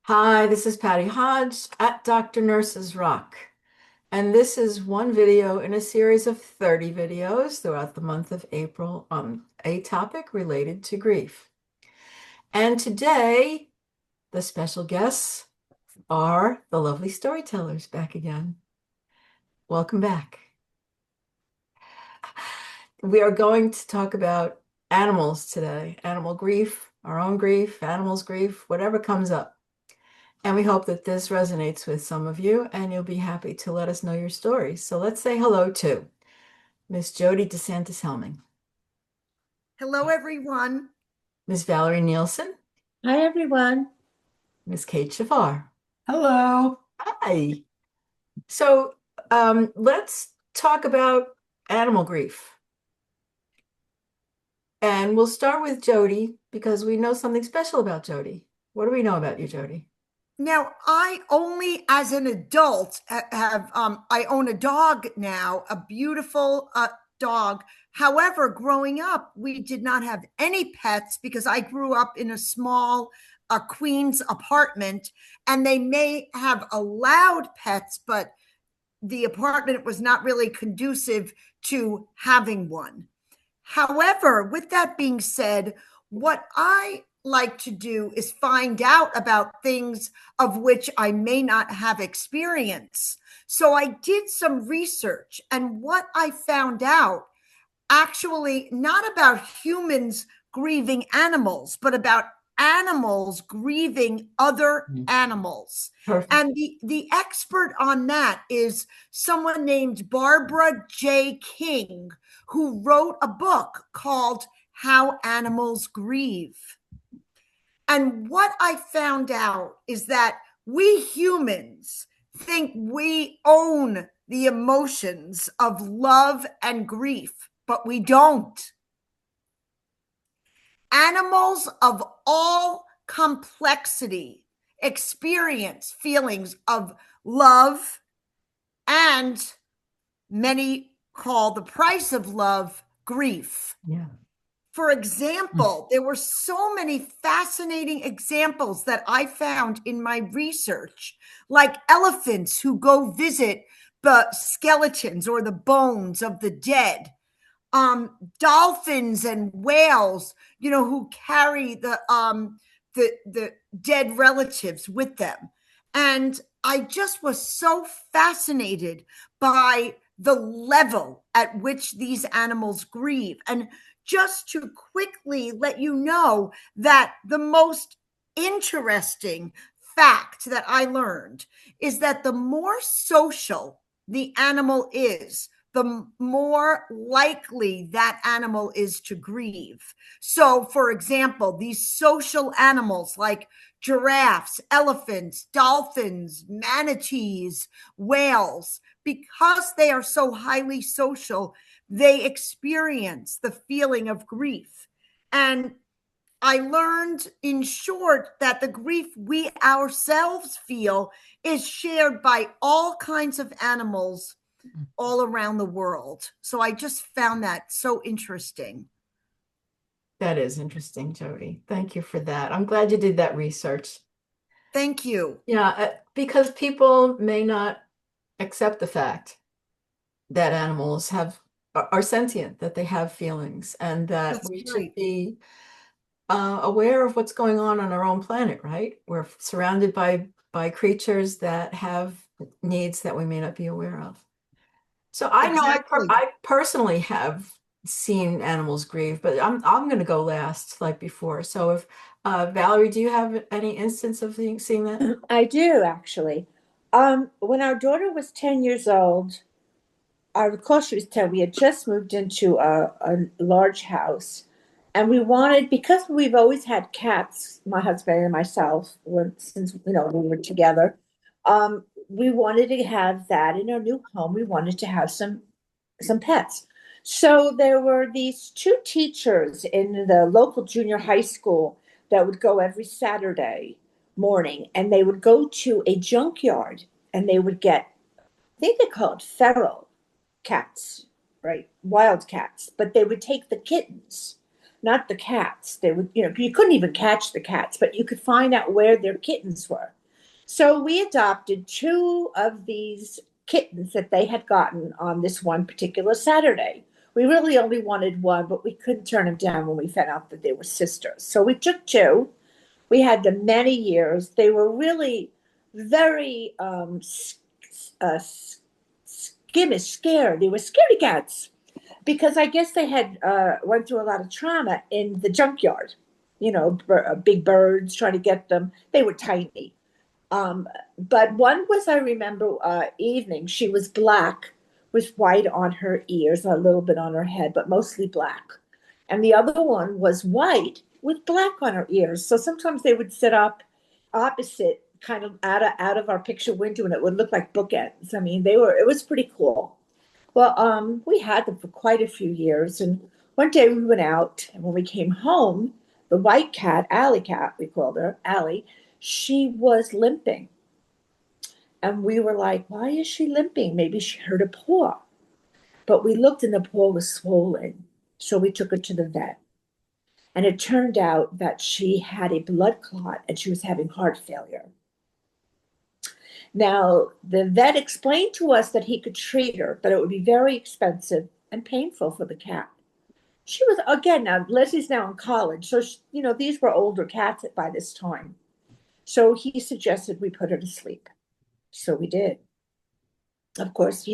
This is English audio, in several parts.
Hi, this is Patty Hodge at Dr. Nurse's Rock. And this is one video in a series of 30 videos throughout the month of April on a topic related to grief. And today, the special guests are the lovely storytellers back again. Welcome back. We are going to talk about animals today, animal grief, our own grief, animals' grief, whatever comes up. And we hope that this resonates with some of you and you'll be happy to let us know your stories. So let's say hello to Miss Jodi DeSantis-Helming, Hello, everyone. Miss Valerie Neilsen, Hi, everyone. Miss Kate Shaffar. Hello. Hi. So let's talk about animal grief. And we'll start with Jodi because we know something special about Jodi. What do we know about you, Jodi? Now, I only as an adult have, I own a dog now, a beautiful dog. However, growing up, we did not have any pets because I grew up in a small Queens apartment, and they may have allowed pets, but the apartment was not really conducive to having one. However, with that being said, what I like to do is find out about things of which I may not have experience. So I did some research, and what I found out actually not about humans grieving animals, but about animals grieving other animals. Perfect. And the expert on that is someone named Barbara J. King, who wrote a book called How Animals Grieve. And what I found out is that we humans think we own the emotions of love and grief, but we don't. Animals of all complexity experience feelings of love, and many call the price of love grief. Yeah. For example, there were so many fascinating examples that I found in my research, like elephants who go visit the skeletons or the bones of the dead, dolphins and whales, who carry the dead relatives with them. And I just was so fascinated by the level at which these animals grieve. And just to quickly let you know that the most interesting fact that I learned is that the more social the animal is, the more likely that animal is to grieve. So, for example, these social animals like giraffes, elephants, dolphins, manatees, whales, because they are so highly social, they experience the feeling of grief. And I learned, in short, that the grief we ourselves feel is shared by all kinds of animals all around the world. So I just found that so interesting. That is interesting, Jodi. Thank you for that. I'm glad you did that research. Thank you. Yeah, because people may not accept the fact that animals are sentient, that they have feelings, and that That's we should right. be aware of what's going on our own planet, right? We're surrounded by creatures that have needs that we may not be aware of. So I know Exactly. I personally have seen animals grieve, but I'm going to go last, like before. So if Valerie, do you have any instance of seeing that? I do actually. When our daughter was 10 years old, I recall she was 10, we had just moved into a large house. And we wanted, because we've always had cats, my husband and myself, since we were together, we wanted to have that in our new home. We wanted to have some pets. So there were these two teachers in the local junior high school that would go every Saturday morning, and they would go to a junkyard and they would get, I think they call it feral cats, right? Wild cats, but they would take the kittens. not the cats. They would, you couldn't even catch the cats, but you could find out where their kittens were. So we adopted two of these kittens that they had gotten on this one particular Saturday. We really only wanted one, but we couldn't turn them down when we found out that they were sisters. So we took two. We had them many years. They were really very scared. They were scaredy cats because I guess they had went through a lot of trauma in the junkyard. Big birds trying to get them. They were tiny. But one was, I remember, evening. She was black with white on her ears, a little bit on her head, but mostly black. And the other one was white with black on her ears. So sometimes they would sit up opposite, kind of out of our picture window, and it would look like bookends. I mean, it was pretty cool. Well, we had them for quite a few years. And one day we went out, and when we came home, the white cat, Allie cat, we called her, Allie, she was limping. And we were like, why is she limping? Maybe she hurt a paw. But we looked and the paw was swollen. So we took her to the vet. And it turned out that she had a blood clot and she was having heart failure. Now, the vet explained to us that he could treat her, but it would be very expensive and painful for the cat. She was, again, now Leslie's now in college. So, these were older cats by this time. So he suggested we put her to sleep. So we did. Of course,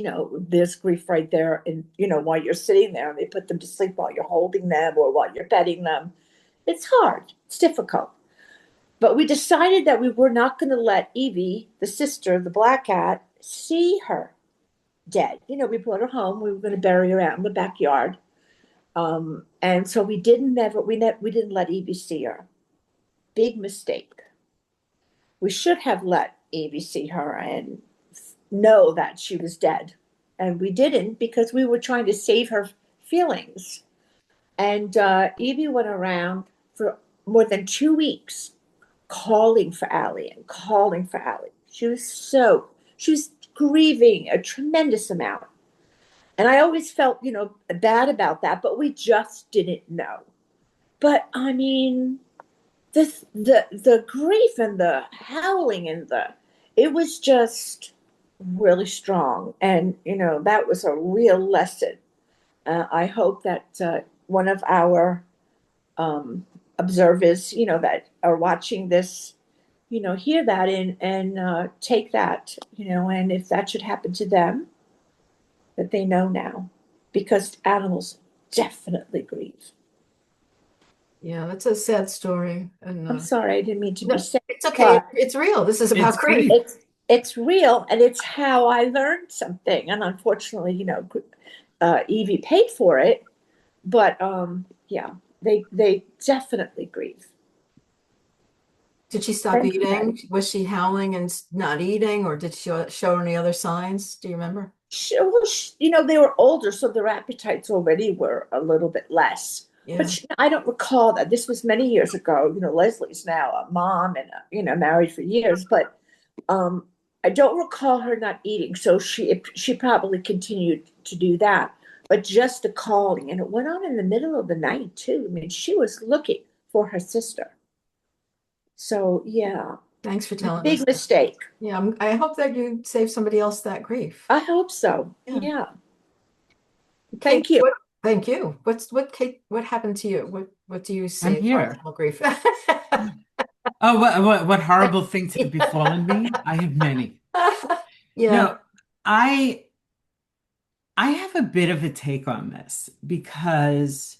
there's grief right there. And, while you're sitting there and they put them to sleep while you're holding them or while you're petting them, it's hard. It's difficult. But we decided that we were not going to let Evie, the sister, the black cat, see her dead. We brought her home. We were going to bury her out in the backyard. And so we didn't let Evie see her. Big mistake. We should have let Evie see her and know that she was dead. And we didn't because we were trying to save her feelings. And Evie went around for more than 2 weeks calling for Allie and calling for Allie. She was grieving a tremendous amount. And I always felt, bad about that, but we just didn't know. But I mean, the grief and the howling and it was just really strong. And, that was a real lesson. I hope that one of our observers, that are watching this, hear that and take that, and if that should happen to them, that they know now, because animals definitely grieve. Yeah, that's a sad story. And I'm sorry, I didn't mean to no, be sad. it's okay. It's real. This is about It's grief. grief. It's real, and it's how I learned something. And unfortunately, Evie paid for it, but yeah, they definitely grieve. Did she stop Thank you, eating? Maddie. Was she howling and not eating, or did she show any other signs? Do you remember? They were older, so their appetites already were a little bit less. Yeah. But I don't recall that. This was many years ago. Leslie's now a mom and married for years, but I don't recall her not eating. So she probably continued to do that, but just the calling, and it went on in the middle of the night too. I mean, she was looking for her sister. So yeah, Thanks for telling us. big mistake. Yeah, I hope that you save somebody else that grief. I hope so. Yeah. Yeah. Kate, Thank you. Thank you. Kate, what happened to you? What do you see I'm as here. personal grief? Oh, what horrible things have befallen me? I have many. Yeah. No, I have a bit of a take on this because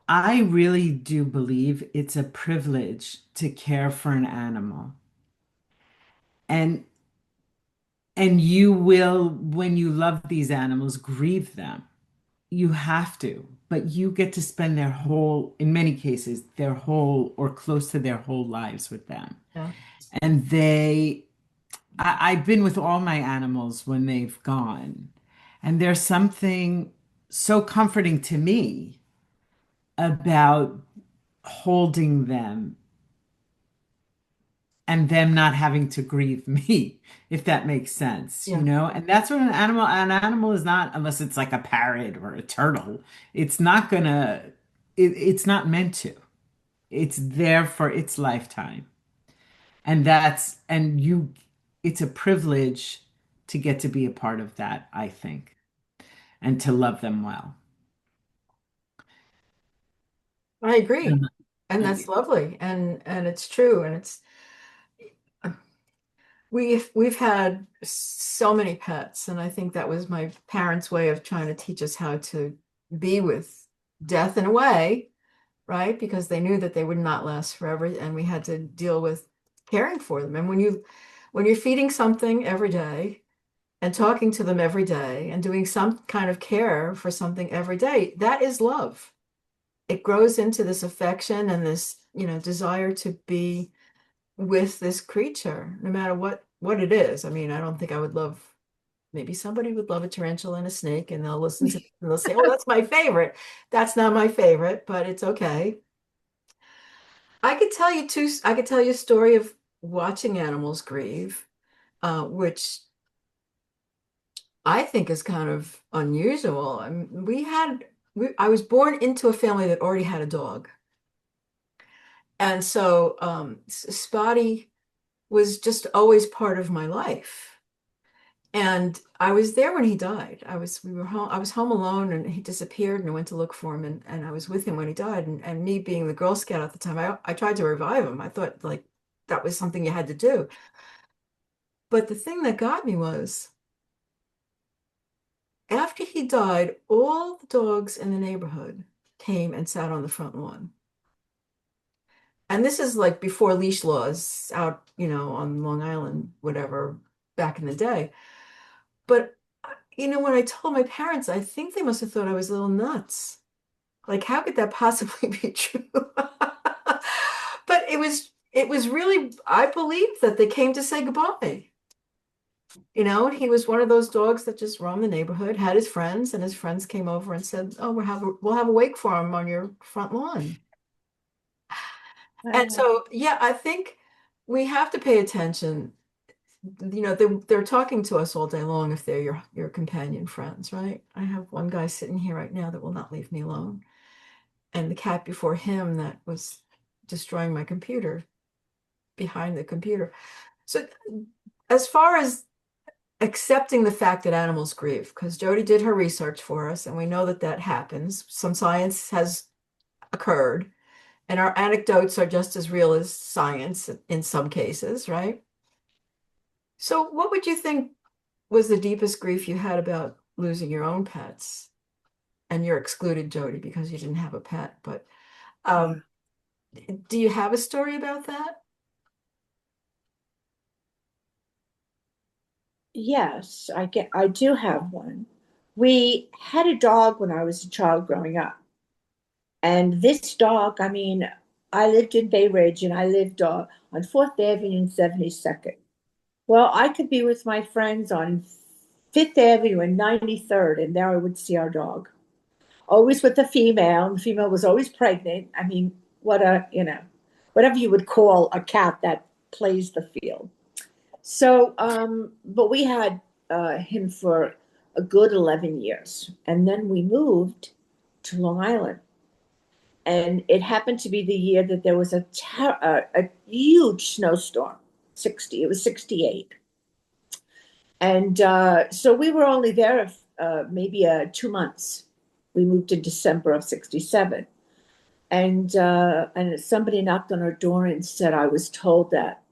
I really do believe it's a privilege to care for an animal. And you will, when you love these animals, grieve them. You have to, but you get to spend in many cases, their whole or close to their whole lives with them. Yeah. And I've been with all my animals when they've gone. And there's something so comforting to me about holding them and them not having to grieve me, if that makes sense, Yeah. And that's what an animal is not, unless it's like a parrot or a turtle, it's not gonna it's not meant to. It's there for its lifetime. And it's a privilege to get to be a part of that, I think, and to love them well. I agree. And- And that's lovely. And it's true. And it's we've had so many pets, and I think that was my parents' way of trying to teach us how to be with death in a way, right? Because they knew that they would not last forever, and we had to deal with caring for them. And when you're feeding something every day and talking to them every day and doing some kind of care for something every day, that is love. It grows into this affection and this, desire to be with this creature, no matter what it is. I mean, I don't think I would love. Maybe somebody would love a tarantula and a snake, and they'll listen to and they'll say, "Oh, that's my favorite." That's not my favorite, but it's okay. I could tell you a story of watching animals grieve, which I think is kind of unusual. I mean, I was born into a family that already had a dog, and so Spotty was just always part of my life. And I was there when he died. We were home, I was home alone, and he disappeared, and I went to look for him, and I was with him when he died. And me being the Girl Scout at the time, I tried to revive him. I thought like that was something you had to do. But the thing that got me was after he died, all the dogs in the neighborhood came and sat on the front lawn. And this is like before leash laws out, on Long Island, whatever, back in the day. But when I told my parents, I think they must have thought I was a little nuts. Like, how could that possibly be true? But it was really, I believe that they came to say goodbye. He was one of those dogs that just roamed the neighborhood, had his friends, and his friends came over and said, "Oh, we'll have a wake for him on your front lawn." And so, yeah, I think we have to pay attention. They're talking to us all day long if they're your companion friends, right? I have one guy sitting here right now that will not leave me alone, and the cat before him that was destroying my computer behind the computer. So, as far as accepting the fact that animals grieve, because Jodi did her research for us, and we know that that happens. Some science has occurred, and our anecdotes are just as real as science in some cases, right? So, what would you think was the deepest grief you had about losing your own pets? And you're excluded, Jodi, because you didn't have a pet. But um, do you have a story about that? Yes, I do have one. We had a dog when I was a child growing up. And this dog, I mean, I lived in Bay Ridge and I lived on 4th Avenue and 72nd. Well, I could be with my friends on 5th Avenue and 93rd, and there I would see our dog. Always with the female, and the female was always pregnant. I mean, whatever you would call a cat that plays the field. So, but we had him for a good 11 years. And then we moved to Long Island. And it happened to be the year that there was a huge snowstorm. It was 68. And so we were only there maybe 2 months. We moved in December of 67. And somebody knocked on our door and said, I was told that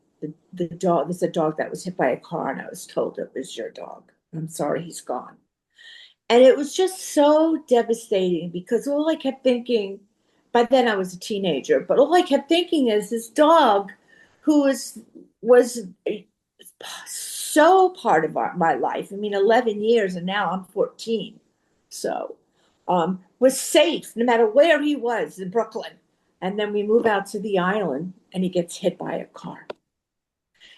the dog, there's a dog that was hit by a car, and I was told it was your dog. I'm sorry, he's gone. And it was just so devastating because all I kept thinking, by then I was a teenager, but all I kept thinking is this dog who was so part of my life. I mean, 11 years, and now I'm 14. So was safe no matter where he was in Brooklyn. And then we move out to the island and he gets hit by a car.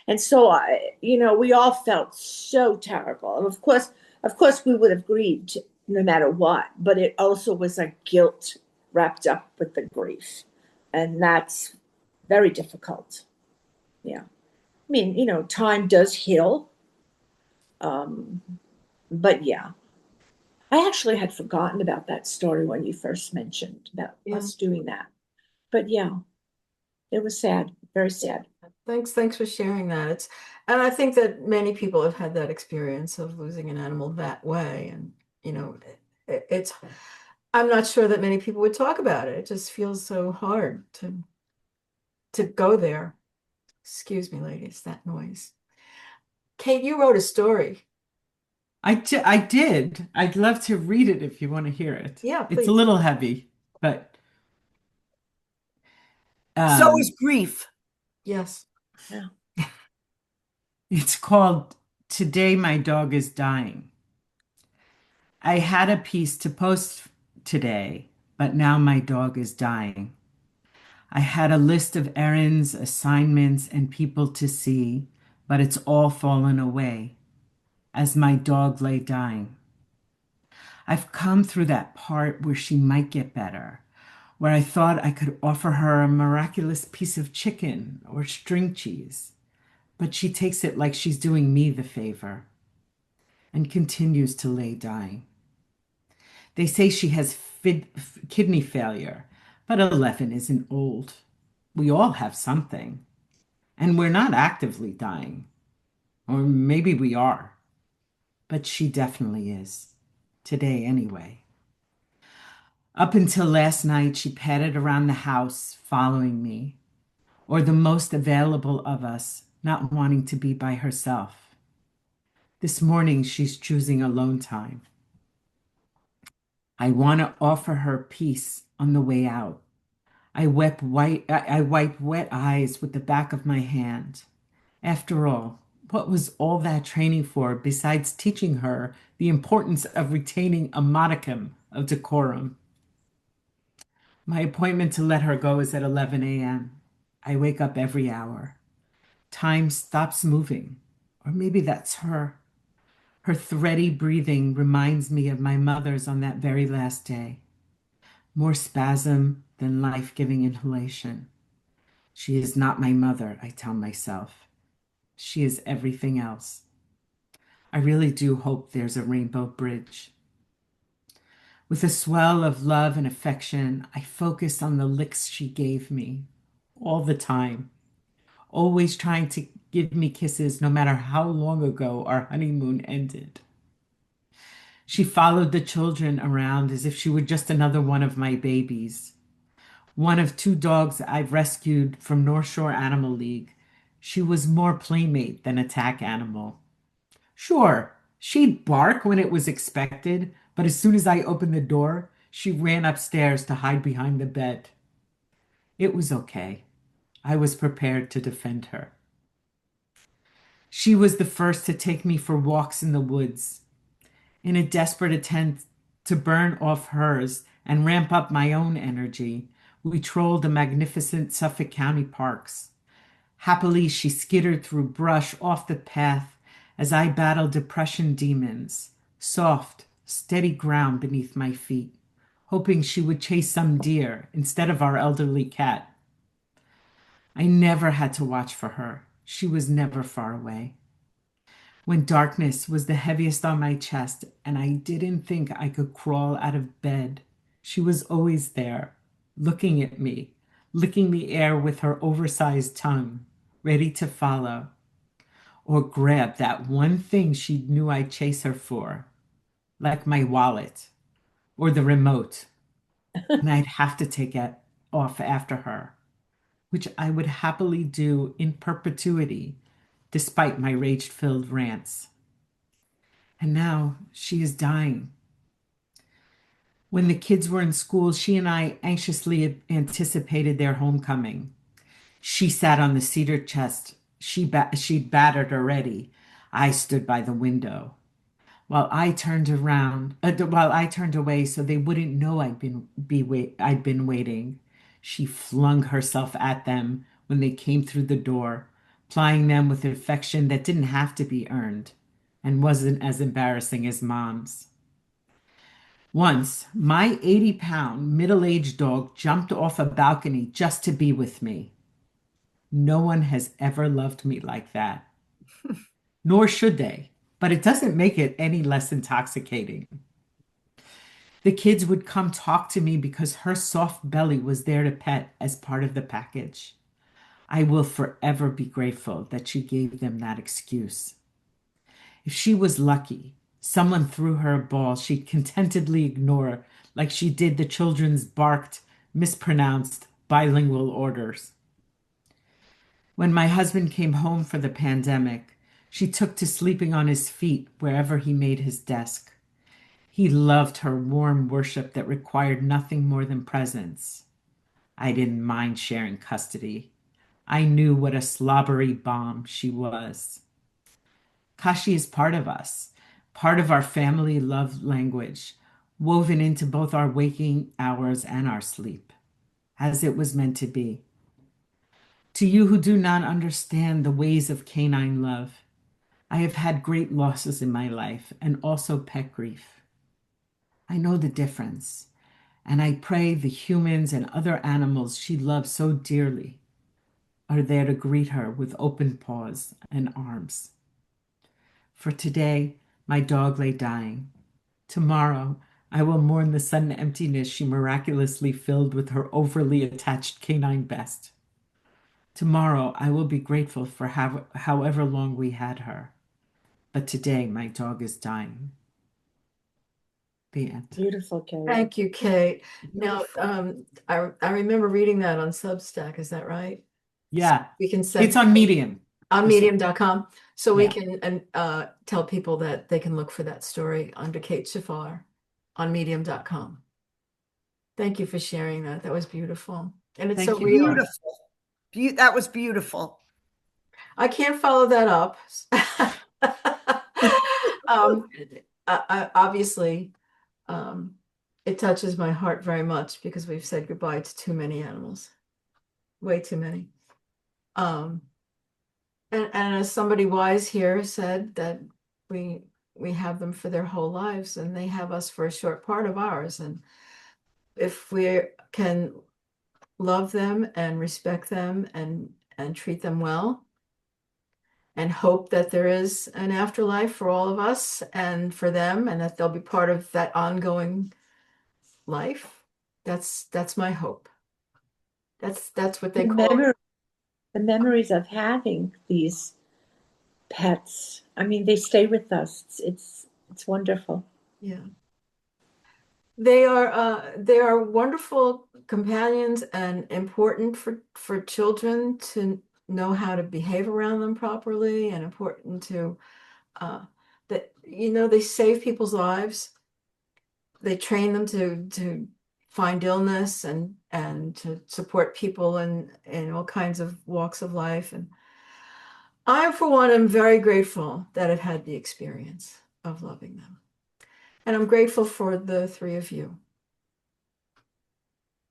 And so we all felt so terrible. And of course we would have grieved no matter what, but it also was a guilt wrapped up with the grief. And that's very difficult. Yeah. I mean, time does heal. But yeah. I actually had forgotten about that story when you first mentioned about Yeah. us doing that. But yeah, it was sad, very sad. Thanks for sharing that. And I think that many people have had that experience of losing an animal that way. And, you know, it's, I'm not sure that many people would talk about it. It just feels so hard to go there. Excuse me, ladies, that noise. Kate, you wrote a story. I did. I'd love to read it if you want to hear it. Yeah, It's a please. little heavy, but So is um, grief. Yes. Yeah. it's called Today My Dog is Dying. I had a piece to post today, but now my dog is dying. I had a list of errands, assignments, and people to see, but it's all fallen away as my dog lay dying. I've come through that part where she might get better, where I thought I could offer her a miraculous piece of chicken or string cheese, but she takes it like she's doing me the favor and continues to lay dying. They say she has kidney failure, but 11 isn't old. We all have something, and we're not actively dying. Or maybe we are, but she definitely is. Today, anyway. Up until last night, she padded around the house, following me, or the most available of us, not wanting to be by herself. This morning, she's choosing alone time. I want to offer her peace on the way out. I wipe wet eyes with the back of my hand. After all, what was all that training for besides teaching her the importance of retaining a modicum of decorum? My appointment to let her go is at 11 a.m. I wake up every hour. Time stops moving. Or maybe that's her. Her thready breathing reminds me of my mother's on that very last day. More spasm than life-giving inhalation. She is not my mother, I tell myself. She is everything else. I really do hope there's a rainbow bridge. With a swell of love and affection, I focus on the licks she gave me all the time, always trying to give me kisses no matter how long ago our honeymoon ended. She followed the children around as if she were just another one of my babies, one of two dogs I've rescued from North Shore Animal League. She was more playmate than attack animal. Sure, she'd bark when it was expected, but as soon as I opened the door, she ran upstairs to hide behind the bed. It was okay. I was prepared to defend her. She was the first to take me for walks in the woods. In a desperate attempt to burn off hers and ramp up my own energy, we trolled the magnificent Suffolk County parks. Happily, she skittered through brush off the path as I battled depression demons, soft, steady ground beneath my feet, hoping she would chase some deer instead of our elderly cat. I never had to watch for her. She was never far away. When darkness was the heaviest on my chest and I didn't think I could crawl out of bed, she was always there, looking at me, licking the air with her oversized tongue, ready to follow, or grab that one thing she knew I'd chase her for, like my wallet or the remote, and I'd have to take it off after her, which I would happily do in perpetuity, despite my rage-filled rants. And now she is dying. When the kids were in school, she and I anxiously anticipated their homecoming. She sat on the cedar chest. She'd battered already. I stood by the window while I turned away so they wouldn't know I'd been waiting. She flung herself at them when they came through the door, plying them with affection that didn't have to be earned and wasn't as embarrassing as mom's. Once, my 80-pound middle-aged dog jumped off a balcony just to be with me. No one has ever loved me like that, nor should they, but it doesn't make it any less intoxicating. The kids would come talk to me because her soft belly was there to pet as part of the package. I will forever be grateful that she gave them that excuse. If she was lucky, someone threw her a ball she'd contentedly ignore, like she did the children's barked, mispronounced bilingual orders. When my husband came home for the pandemic, she took to sleeping on his feet wherever he made his desk. He loved her warm worship that required nothing more than presence. I didn't mind sharing custody. I knew what a slobbery bomb she was. Kashi is part of us, part of our family love language, woven into both our waking hours and our sleep, as it was meant to be. To you who do not understand the ways of canine love, I have had great losses in my life and also pet grief. I know the difference, and I pray the humans and other animals she loves so dearly are there to greet her with open paws and arms. For today, my dog lay dying. Tomorrow, I will mourn the sudden emptiness she miraculously filled with her overly attached canine best. Tomorrow, I will be grateful for however long we had her. But today, my dog is dying. The end. Beautiful, Kate. Thank you, Kate. Now, Beautiful. I remember reading that on Substack. Is that right? Yeah, We can send it's on Medium. on medium.com. So we Yeah. can tell people that they can look for that story under Kate Shaffar on medium.com. Thank you for sharing that. That was beautiful. And it's Thank so you. real. Beautiful. That was beautiful. I can't follow that up. Obviously, it touches my heart very much because we've said goodbye to too many animals, way too many. And as somebody wise here said, that we have them for their whole lives and they have us for a short part of ours. And if we can love them and respect them and treat them well and hope that there is an afterlife for all of us and for them, and that they'll be part of that ongoing life, that's my hope. That's what they call it. The memories of having these pets. I mean, they stay with us. It's wonderful. Yeah. They are wonderful companions and important for children to know how to behave around them properly, and important to that they save people's lives. They train them to find illness and to support people in all kinds of walks of life. And I, for one, am very grateful that I've had the experience of loving them. And I'm grateful for the three of you.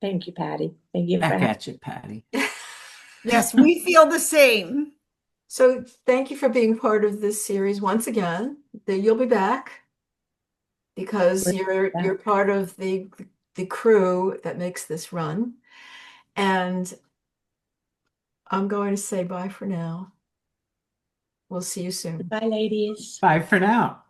Thank you, Patty. Thank you for Back having at you, Patty. Yes, we feel the same. So thank you for being part of this series once again. That you'll be back because you're part of the crew that makes this run. And I'm going to say bye for now. We'll see you soon. Bye, ladies. Bye for now.